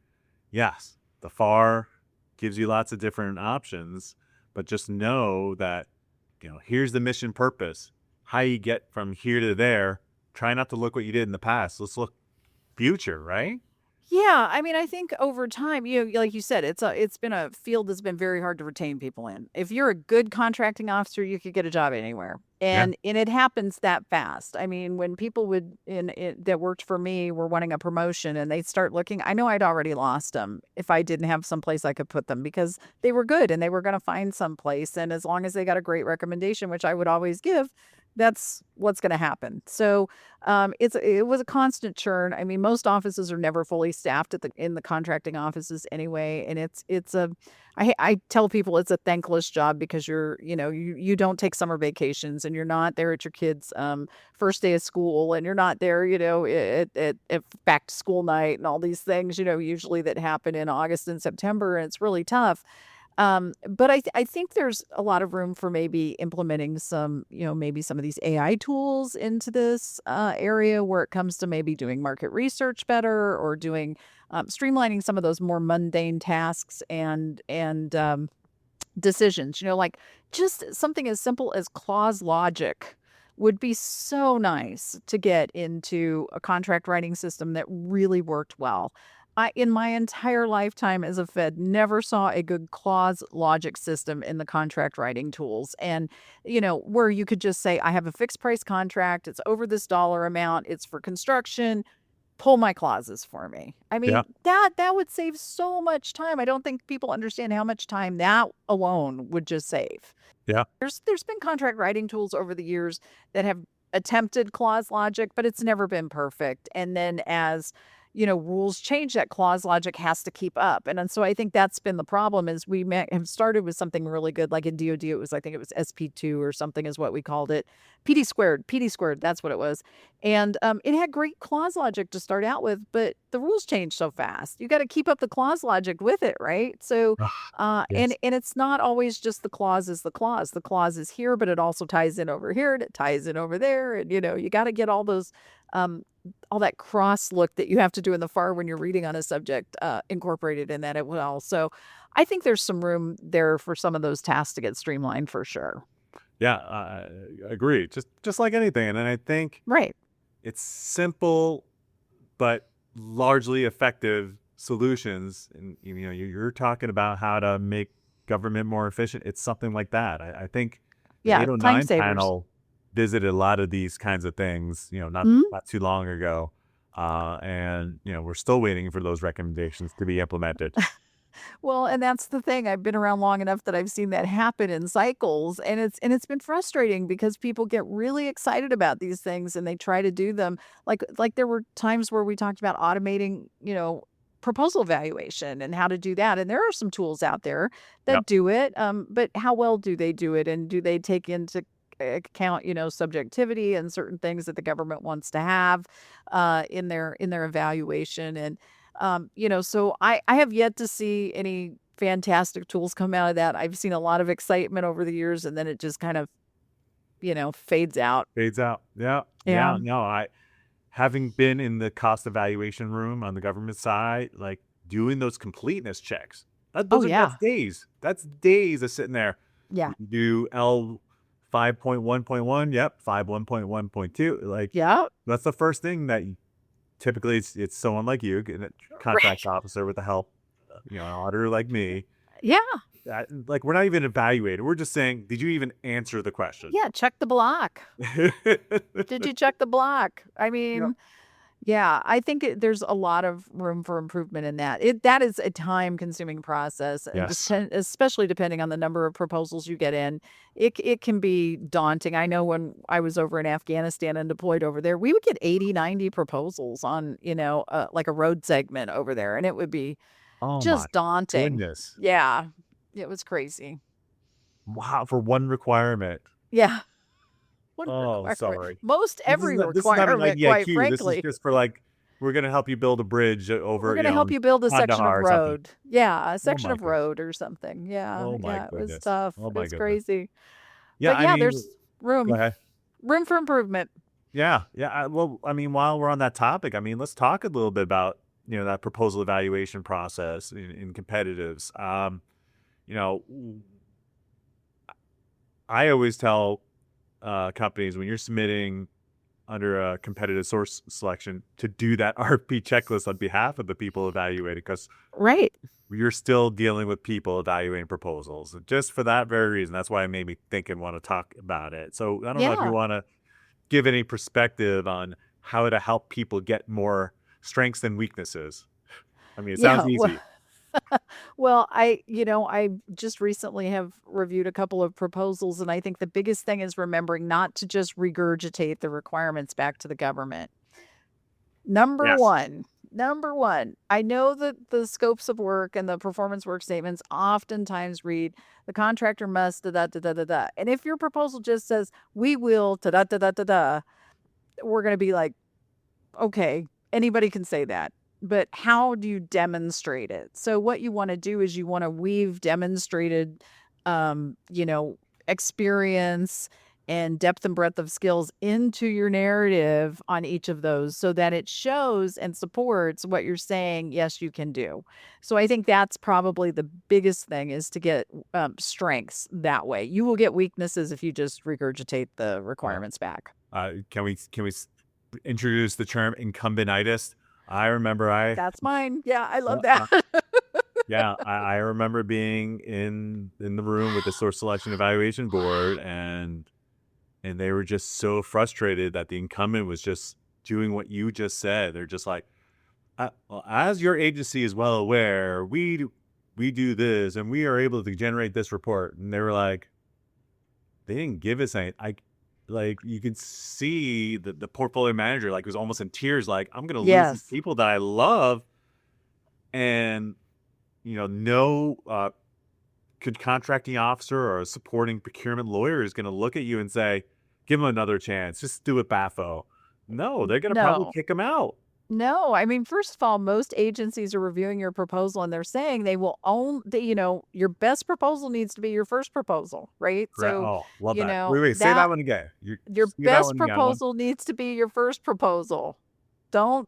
yes, the FAR gives you lots of different options, but just know that, here's the mission purpose. How you get from here to there. Try not to look what you did in the past. Let's look future, right? Yeah, I mean, I think over time, like you said, it's been a field that's been very hard to retain people in. If you're a good contracting officer, you could get a job anywhere, Yeah. and it happens that fast. I mean, when people that worked for me were wanting a promotion and they start looking, I know I'd already lost them if I didn't have some place I could put them because they were good and they were going to find some place, and as long as they got a great recommendation, which I would always give, that's what's going to happen. So it was a constant churn. I mean, most offices are never fully staffed in the contracting offices anyway, and I tell people it's a thankless job because you don't take summer vacations and you're not there at your kids' first day of school, and you're not there, at back to school night and all these things, usually that happen in August and September, and it's really tough. But I think there's a lot of room for maybe implementing some, maybe some of these AI tools into this area where it comes to maybe doing market research better or doing streamlining some of those more mundane tasks and decisions. Like just something as simple as clause logic would be so nice to get into a contract writing system that really worked well. In my entire lifetime as a Fed, never saw a good clause logic system in the contract writing tools. And, where you could just say, I have a fixed price contract. It's over this dollar amount. It's for construction. Pull my clauses for me. I Yeah. mean, that would save so much time. I don't think people understand how much time that alone would just save. Yeah. There's been contract writing tools over the years that have attempted clause logic, but it's never been perfect. And then as rules change, that clause logic has to keep up. And so I think that's been the problem is have started with something really good. Like in DOD, I think it was SP2 or something is what we called it. PD squared, that's what it was. And it had great clause logic to start out with, but the rules change so fast. You got to keep up the clause logic with it, right? So, Ah, and yes. it's not always just the clause is the clause. The clause is here, but it also ties in over here and it ties in over there. And, you got to get all that cross look that you have to do in the FAR when you're reading on a subject incorporated in that as well. So I think there's some room there for some of those tasks to get streamlined for sure. Yeah. I agree. Just like anything. And then I think Right. it's simple, but largely effective solutions. And, you're talking about how to make government more efficient. It's something like that. I think the Yeah. Time 809 savers. panel visited a lot of these kinds of things, not Mhm. not too long ago, and we're still waiting for those recommendations to be implemented. Well, and that's the thing. I've been around long enough that I've seen that happen in cycles, and it's been frustrating because people get really excited about these things and they try to do them. Like there were times where we talked about automating, proposal evaluation and how to do that. And there are some tools out there that Yep. do it. But how well do they do it? And do they take into account, subjectivity and certain things that the government wants to have in their evaluation? And so I have yet to see any fantastic tools come out of that. I've seen a lot of excitement over the years, and then it just kind of, fades out. Fades out. Yeah. Yeah. Yeah. No, having been in the cost evaluation room on the government side, like doing those completeness checks, Oh, that's yeah. days. That's days of sitting there. Yeah. You do L 5.1.1. Yep. 5.1.1.2. Like, Yeah. that's the first thing that typically it's someone like you, a contract Right. officer with the help, an auditor like me. Yeah. Like, we're not even evaluated. We're just saying, did you even answer the question? Yeah. Check the block. Did you check the block? I Yep. mean, yeah, I think there's a lot of room for improvement in that. That is a time-consuming process, and Yes. especially depending on the number of proposals you get in, it can be daunting. I know when I was over in Afghanistan and deployed over there, we would get 80, 90 proposals on, like a road segment over there, and it would be Oh my just daunting. goodness. Yeah, it was crazy. Wow, for one requirement. Yeah, one Oh, requirement. sorry. Most every This is not an requirement, quite IDIQ. This is frankly. just for, like, we're gonna help you build a bridge We're over, gonna help you build a section of Kandahar or something. road. Yeah, a Oh section my of goodness. road or something. Yeah, Oh my yeah, it was goodness. tough. Oh my It's goodness. crazy. Yeah, But I yeah, mean, there's go room. ahead. Room for improvement. Yeah, yeah. Well, I mean, while we're on that topic, I mean, let's talk a little bit about that proposal evaluation process in competitives. You know, I always tell companies when you're submitting under a competitive source selection to do that RP checklist on behalf of the people evaluated, because Right. you're still dealing with people evaluating proposals. And just for that very reason, that's why it made me think and want to talk about it. So I don't know if you Yeah. want to give any perspective on how to help people get more strengths and weaknesses. I mean, it sounds Yeah. Well, easy. well, I just recently have reviewed a couple of proposals, and I think the biggest thing is remembering not to just regurgitate the requirements back to the government. Yes. Number 1, I know that the scopes of work and the performance work statements oftentimes read, "The contractor must da da da da da da." And if your proposal just says, "We will da da da da da da," we're gonna be like, "Okay, anybody can say that." But how do you demonstrate it? So what you wanna do is you wanna weave demonstrated, um, you know, experience and depth and breadth of skills into your narrative on each of those so that it shows and supports what you're saying, yes, you can do. So I think that's probably the biggest thing is to get, strengths that way. You will get weaknesses if you just regurgitate the Uh, requirements back. can we introduce the term incumbentitis? I remember I That's mine. Yeah, I love uh, that. yeah, I remember being in the room with the source selection evaluation board, and they were just so frustrated that the incumbent was just doing what you just said. They're just like, well, as your agency is well aware, we do this and we are able to generate this report. And they were like, they didn't give us any. Like, you could see the portfolio manager like was almost in tears, like, I'm gonna lose these Yes. people that I love. And no contracting officer or a supporting procurement lawyer is going to look at you and say, give them another chance, just do it, BAFO. No, they're going to probably No. kick them out. No, I mean, first of all, most agencies are reviewing your proposal and they're saying they will own that, your best proposal needs to be your first proposal, right? Correct. So, Oh, love that. Wait, say that that one again. your Say that best one again. proposal needs to be your first proposal. Don't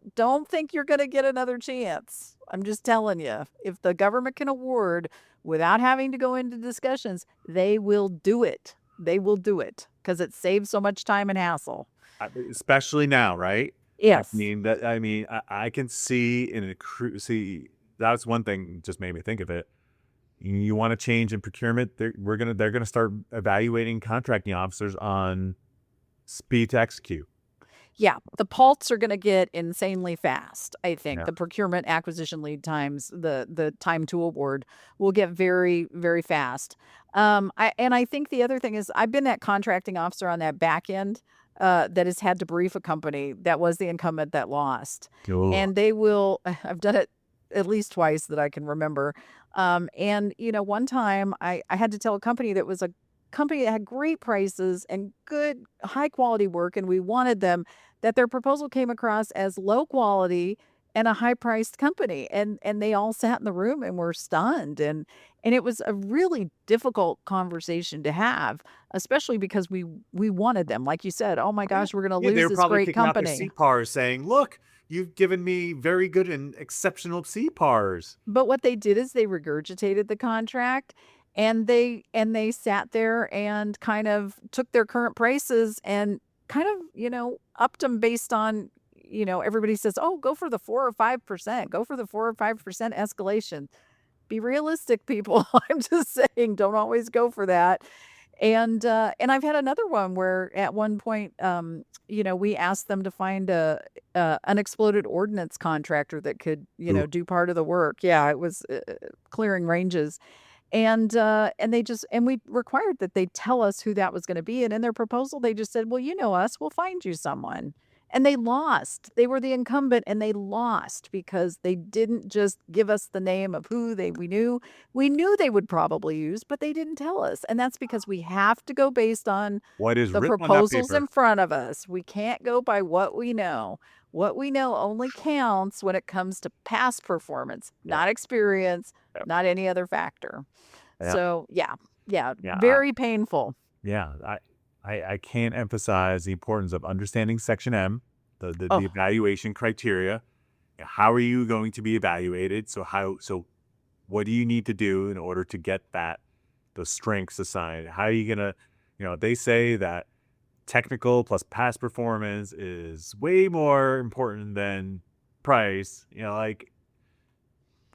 think you're going to get another chance. I'm just telling you, if the government can award without having to go into discussions, they will do it. They will do it because it saves so much time and hassle. Especially now, right? Yes. I can see see, that's one thing just made me think of it. You want to change in procurement, they're gonna start evaluating contracting officers on speed to execute. Yeah, the pults are gonna get insanely fast, I think. Yeah. The procurement acquisition lead times, the time to award will get very, very fast. I think the other thing is I've been that contracting officer on that back end, that has had to brief a company that was the incumbent that lost. Ooh. And they will I've done it at least twice that I can remember. One time I had to tell a company that was a company that had great prices and good high quality work, and we wanted them, that their proposal came across as low quality and a high priced company, and they all sat in the room and were stunned, and it was a really difficult conversation to have, especially because we wanted them, like you said, oh my Oh, yeah. gosh, we're going to Yeah, they lose were this probably great kicking out their company. CPARs saying, look, you've given me very good and exceptional CPARs. But what they did is they regurgitated the contract, and they sat there and kind of took their current prices and kind of, upped them based on, everybody says, "Oh, go for the 4 or 5%. Go for the 4 or 5% escalation." Be realistic, people. I'm just saying, don't always go for that. And I've had another one where at one point, we asked them to find a unexploded ordnance contractor that could, Ooh. do part of the work. Yeah, it was clearing ranges, and we required that they tell us who that was going to be. And in their proposal, they just said, "Well, you know us, we'll find you someone." And they lost. They were the incumbent and they lost because they didn't just give us the name of who we knew. We knew they would probably use, but they didn't tell us. And that's because we have to go based on What is the written on that proposals paper? in front of us. We can't go by what we know. What we know only counts when it comes to past performance, Yeah. not experience, Yeah. not any other factor. Yeah. So, yeah, Yeah. very painful. Yeah, I can't emphasize the importance of understanding Section M, the Oh, evaluation criteria. How are you going to be evaluated? So what do you need to do in order to get those strengths assigned? How are you gonna, they say that technical plus past performance is way more important than price. Like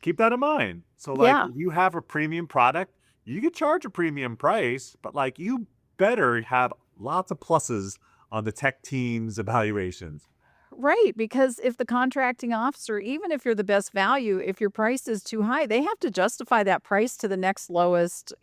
keep that in mind. So like yeah. if you have a premium product, you could charge a premium price, but like you better have lots of pluses on the tech team's evaluations. Right, because if the contracting officer, even if you're the best value, if your price is too high, they have to justify that price to the next lowest,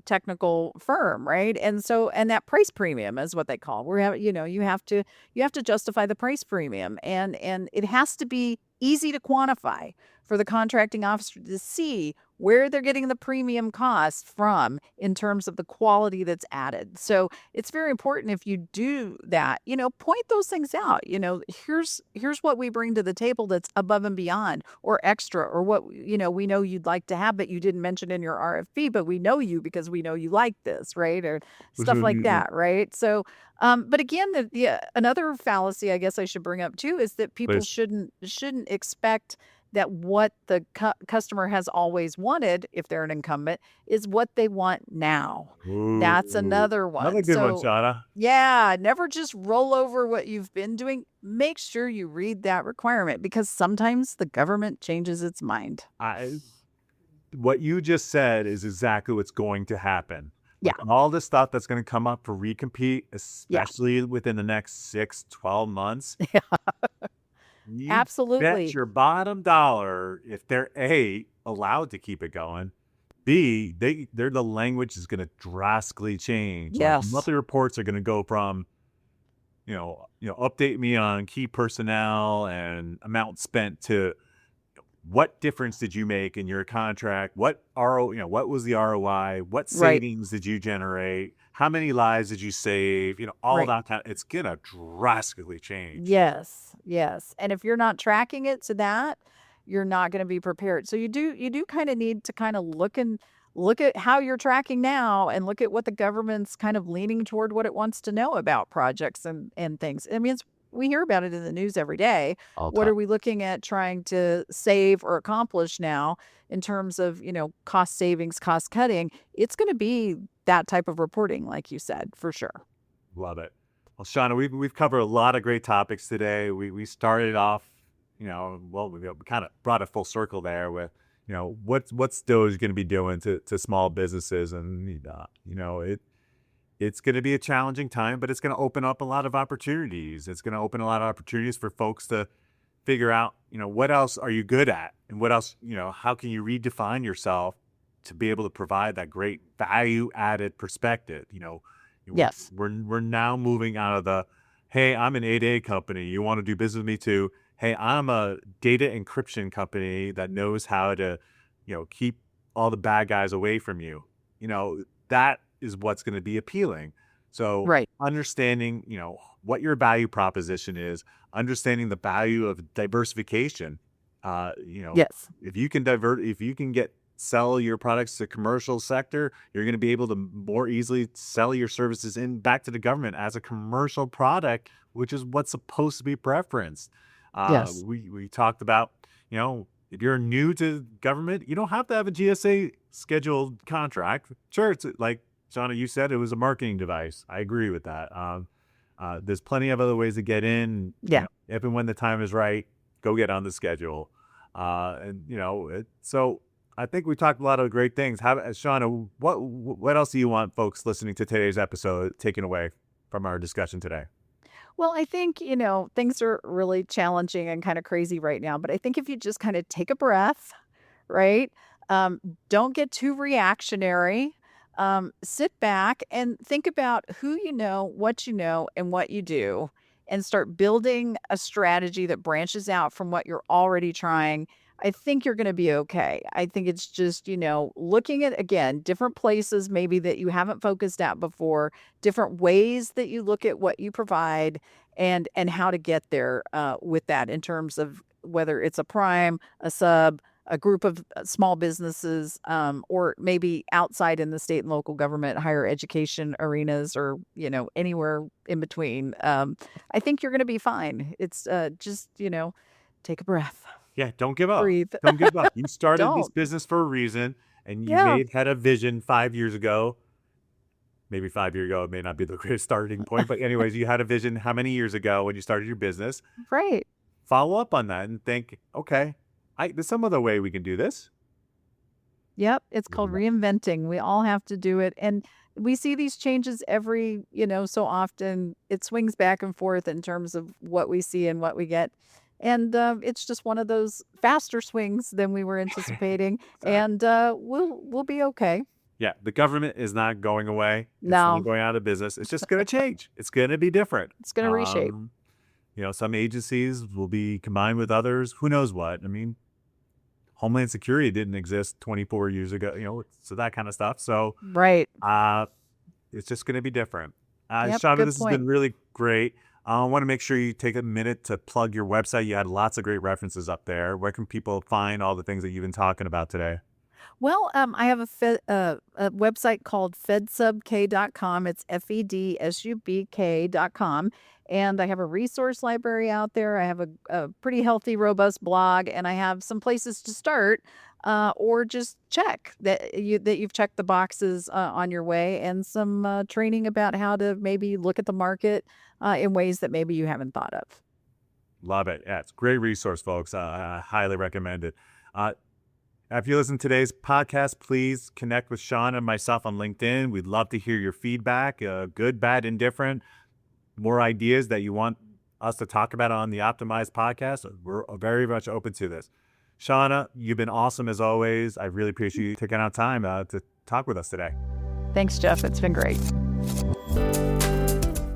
technical firm, right? And that price premium is what they call. We're having, you have to justify the price premium, and it has to be easy to quantify for the contracting officer to see where they're getting the premium cost from in terms of the quality that's added. So it's very important if you do that, point those things out. Here's what we bring to the table that's above and beyond or extra, or what, we know you'd like to have, but you didn't mention in your RFP, but we know you because we know you like this, right? Or stuff like that, right? So, but again, another fallacy I guess I should bring up too is that people Please. shouldn't expect that what the customer has always wanted, if they're an incumbent, is what they want now. That's Ooh, another another one. good one, So, Shauna. yeah, never just roll over what you've been doing. Make sure you read that requirement because sometimes the government changes its mind. I What you just said is exactly what's going to happen. Yeah, Like all the stuff that's going to come up for recompete, yeah, especially within the next 6-12 months, you bet absolutely. your bottom dollar if they're A, allowed to keep it going, B, the language is going to drastically change. Like Yes. monthly reports are going to go from, update me on key personnel and amount spent to what difference did you make in your contract? What was the ROI? What Right. savings did you generate? How many lives did you save? All Right. that kind it's gonna drastically change. Yes. Yes. And if you're not tracking it to that, you're not going to be prepared. So you do kind of need to kind of look at how you're tracking now and look at what the government's kind of leaning toward what it wants to know about projects and things. I mean, we hear about it in the news every day. All What time. are we looking at trying to save or accomplish now in terms of, cost savings, cost cutting? It's going to be that type of reporting, like you said, for sure. Love it. Well, Shauna, we've covered a lot of great topics today. We started off, we kind of brought it full circle there with, what's Doge going to be doing to small businesses, and it it's going to be a challenging time, but it's going to open up a lot of opportunities. It's going to open a lot of opportunities for folks to figure out, what else are you good at, and what else, how can you redefine yourself to be able to provide that great value added perspective. Yes. We're now moving out of the, hey, I'm an 8A company, you want to do business with me too. Hey, I'm a data encryption company that knows how to, keep all the bad guys away from you. That is what's going to be appealing. So Right. understanding, what your value proposition is, understanding the value of diversification. Yes. If you can sell your products to commercial sector, you're going to be able to more easily sell your services back to the government as a commercial product, which is what's supposed to be preferenced. Yes. We talked about, if you're new to government, you don't have to have a GSA scheduled contract. Sure, it's like Shauna, you said, it was a marketing device. I agree with that. There's plenty of other ways to get in. Yeah. If and when the time is right, go get on the schedule. So I think we talked a lot of great things. Shauna, what else do you want folks listening to today's episode taking away from our discussion today? Well, I think, things are really challenging and kind of crazy right now, but I think if you just kind of take a breath, right? Um, don't get too reactionary. Sit back and think about who what and what you do, and start building a strategy that branches out from what you're already trying. I think you're going to be okay. I think it's just, looking at, again, different places maybe that you haven't focused at before, different ways that you look at what you provide, and how to get there with that, in terms of whether it's a prime, a sub, a group of small businesses, or maybe outside in the state and local government, higher education arenas, or, anywhere in between. I think you're going to be fine. It's just, take a breath. Yeah, don't give up. Breathe. Don't give up. You started this Don't. business for a reason, and you Yeah. had a vision 5 years ago. Maybe 5 years ago, it may not be the greatest starting point, but anyways, you had a vision how many years ago when you started your business? Right. Follow up on that and think, okay, there's some other way we can do this. Yep. It's called reinventing. We all have to do it. And we see these changes every, so often. It swings back and forth in terms of what we see and what we get. And it's just one of those faster swings than we were anticipating. Exactly. And we'll be okay. Yeah, the government is not going away. It's No. not going out of business. It's just going to change. It's going to be different. It's going to reshape. Some agencies will be combined with others. Who knows what? I mean, Homeland Security didn't exist 24 years ago, so that kind of stuff. So Right. it's just going to be different. Yep, Shauna, good this has point. been really great. I want to make sure you take a minute to plug your website. You had lots of great references up there. Where can people find all the things that you've been talking about today? Well, I have a website called fedsubk.com. It's fedsubk.com. And I have a resource library out there. I have a pretty healthy, robust blog, and I have some places to start, or just check that you've checked the boxes on your way, and some training about how to maybe look at the market in ways that maybe you haven't thought of. Love it. Yeah, it's a great resource, folks. I highly recommend it. If you listen to today's podcast, please connect with Shauna and myself on LinkedIn. We'd love to hear your feedback, good, bad, indifferent, more ideas that you want us to talk about on the Optimized podcast. We're very much open to this. Shauna, you've been awesome as always. I really appreciate you taking out time to talk with us today. Thanks, Jeff. It's been great.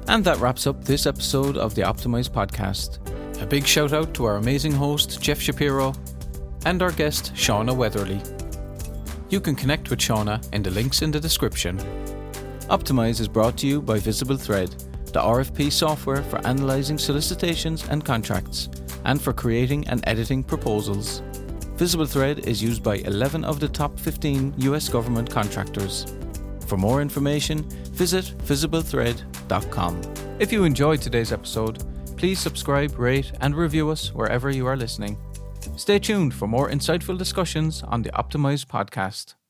And that wraps up this episode of the Optimized podcast. A big shout out to our amazing host, Jeff Shapiro, and our guest, Shauna Weatherly. You can connect with Shauna in the links in the description. Optimize is brought to you by VisibleThread, the RFP software for analyzing solicitations and contracts, and for creating and editing proposals. VisibleThread is used by 11 of the top 15 US government contractors. For more information, visit VisibleThread.com. If you enjoyed today's episode, please subscribe, rate, and review us wherever you are listening. Stay tuned for more insightful discussions on the Optimized podcast.